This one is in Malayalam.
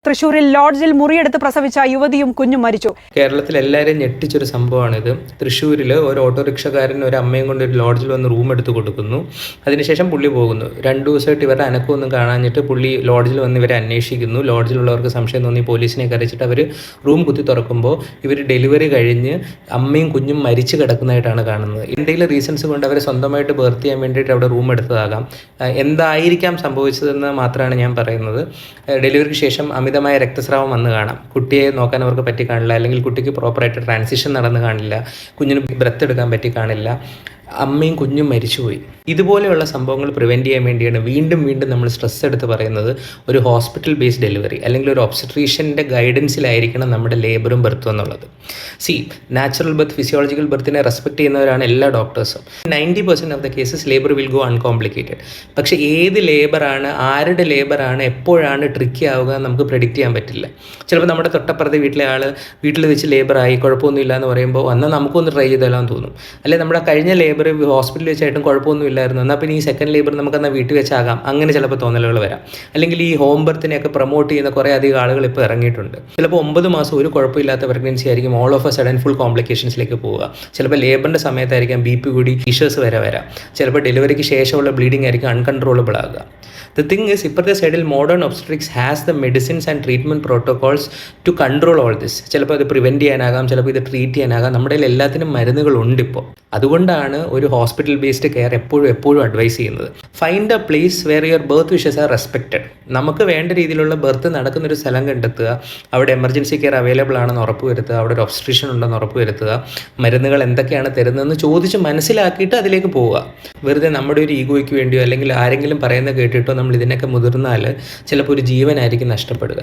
തൃശൂരിൽ ലോഡ്ജിൽ മുറിയെടുത്ത് പ്രസവിച്ച യുവതിയും കുഞ്ഞും മരിച്ചു. കേരളത്തിൽ എല്ലാവരെയും ഞെട്ടിച്ചൊരു സംഭവമാണിത്. തൃശ്ശൂരിൽ ഒരു ഓട്ടോറിക്ഷക്കാരൻ ഒരു അമ്മയും കൊണ്ട് ഒരു ലോഡ്ജിൽ വന്ന് റൂം എടുത്ത് കൊടുക്കുന്നു. അതിനുശേഷം പുള്ളി പോകുന്നു. 2 ദിവസമായിട്ട് ഇവരുടെ അനക്കമൊന്നും കാണാഞ്ഞിട്ട് പുള്ളി ലോഡ്ജിൽ വന്ന് ഇവരെ അന്വേഷിക്കുന്നു. ലോഡ്ജിലുള്ളവർക്ക് സംശയം തോന്നി പോലീസിനെ കരച്ചിട്ട് അവർ റൂം കുത്തി തുറക്കുമ്പോൾ ഇവർ ഡെലിവറി കഴിഞ്ഞ് അമ്മയും കുഞ്ഞും മരിച്ചു കിടക്കുന്നതായിട്ടാണ് കാണുന്നത്. എന്തെങ്കിലും റീസൺസ് കൊണ്ട് അവർ സ്വന്തമായിട്ട് ബർത്ത് ചെയ്യാൻ വേണ്ടിയിട്ട് അവിടെ റൂം എടുത്തതാകാം. എന്തായിരിക്കാം സംഭവിച്ചതെന്ന് മാത്രമാണ് ഞാൻ പറയുന്നത്. ഡെലിവറിക്ക് ശേഷം അമിതമായ രക്തസ്രാവം വന്ന് കാണാം. കുട്ടിയെ നോക്കാൻ അവർക്ക് പറ്റി കാണില്ല, അല്ലെങ്കിൽ കുട്ടിക്ക് പ്രോപ്പറായിട്ട് ട്രാൻസിഷൻ നടന്ന് കാണില്ല, കുഞ്ഞിന് ബ്രത്ത് എടുക്കാൻ പറ്റി കാണില്ല, അമ്മയും കുഞ്ഞും മരിച്ചുപോയി. ഇതുപോലെയുള്ള സംഭവങ്ങൾ പ്രിവെൻറ്റ് ചെയ്യാൻ വേണ്ടിയാണ് വീണ്ടും നമ്മൾ സ്ട്രെസ് എടുത്ത് പറയുന്നത് ഒരു ഹോസ്പിറ്റൽ ബേസ്ഡ് ഡെലിവറി അല്ലെങ്കിൽ ഒരു ഒബ്സ്റ്റട്രീഷ്യൻ്റെ ഗൈഡൻസിലായിരിക്കണം നമ്മുടെ ലേബറും ബർത്തും എന്നുള്ളത്. നാച്ചുറൽ ബർത്ത്, ഫിസിയോളജിക്കൽ ബർത്തിനെ റെസ്പെക്ട് ചെയ്യുന്നവരാണ് എല്ലാ ഡോക്ടേഴ്സും. 90% of the cases labour will go uncomplicated. പക്ഷേ ഏത് ലേബറാണ്, ആരുടെ ലേബറാണ്, എപ്പോഴാണ് ട്രിക്കി ആവുക നമുക്ക് പ്രെഡിക്റ്റ് ചെയ്യാൻ പറ്റില്ല. ചിലപ്പോൾ നമ്മുടെ തൊട്ടപ്പുറത്തെ വീട്ടിലെ ആൾ വീട്ടിൽ വെച്ച് ലേബറായി കുഴപ്പമൊന്നുമില്ല എന്ന് പറയുമ്പോൾ എന്നാൽ നമുക്കൊന്ന് ട്രൈ ചെയ്താലോ എന്ന് തോന്നും. അല്ലെങ്കിൽ നമ്മുടെ കഴിഞ്ഞ ലേബർ ഹോസ്പിറ്റലിൽ വെച്ചായിട്ടും കുഴപ്പമൊന്നും ഇല്ലായിരുന്നു, എന്നാൽ പിന്നെ ഈ സെക്കൻഡ് ലേബർ നമുക്കെന്നാൽ വീട്ടിൽ വെച്ചാകാം, അങ്ങനെ ചിലപ്പോൾ തോന്നലുകൾ വരാം. അല്ലെങ്കിൽ ഈ ഹോം ബർത്തിനെയൊക്കെ പ്രൊമോട്ട് ചെയ്യുന്ന കുറേ അധികം ആളുകൾ ഇപ്പോൾ ഇറങ്ങിയിട്ടുണ്ട്. ചിലപ്പോൾ 9 മാസം ഒരു കുഴപ്പമില്ലാത്ത പ്രഗ്നൻസി ആയിരിക്കും, all of a sudden full കോംപ്ലിക്കേഷൻസിലേക്ക് പോവുക. ചിലപ്പോൾ ലേബറിൻ്റെ സമയത്തായിരിക്കും BP കൂടി ഇഷ്യൂസ് വരാം. ചിലപ്പോൾ ഡെലിവറിക്ക് ശേഷമുള്ള ബ്ലീഡിംഗ് ആയിരിക്കും അൺകൺട്രോളബിൾ ആകുക. The thing is, ഇപ്പോഴത്തെ സൈഡിൽ modern obstetrics has the medicines and treatment protocols to control all this. ചിലപ്പോൾ ഇത് പ്രിവെൻറ്റ് ചെയ്യാനാകാം, ചിലപ്പോൾ ഇത് ട്രീറ്റ് ചെയ്യാനാകാം. നമ്മുടെ കയ്യിൽ എല്ലാത്തിനും മരുന്നുകളുണ്ട് ഇപ്പോൾ. അതുകൊണ്ടാണ് ഒരു ഹോസ്പിറ്റൽ ബേസ്ഡ് കെയർ എപ്പോഴും അഡ്വൈസ് ചെയ്യുന്നത്. Find a place where your birth wishes are respected. നമുക്ക് വേണ്ട രീതിയിലുള്ള ബർത്ത് നടക്കുന്നൊരു സ്ഥലം കണ്ടെത്തുക, അവിടെ എമർജൻസി കെയർ അവൈലബിൾ ആണെന്ന് ഉറപ്പ് വരുത്തുക, അവിടെ ഒരു ഒബ്സ്ട്രിഷൻ ഉണ്ടെന്ന് ഉറപ്പ് വരുത്തുക, മരുന്നുകൾ എന്തൊക്കെയാണ് തരുന്നതെന്ന് ചോദിച്ച് മനസ്സിലാക്കിയിട്ട് അതിലേക്ക് പോവുക. വെറുതെ നമ്മുടെ ഒരു ഈഗോയ്ക്ക് വേണ്ടിയോ അല്ലെങ്കിൽ ആരെങ്കിലും പറയുന്നത് കേട്ടിട്ടോ നമ്മൾ ഇതിനൊക്കെ മുതിർന്നാൽ ചിലപ്പോൾ ഒരു ജീവനായിരിക്കും നഷ്ടപ്പെടുക.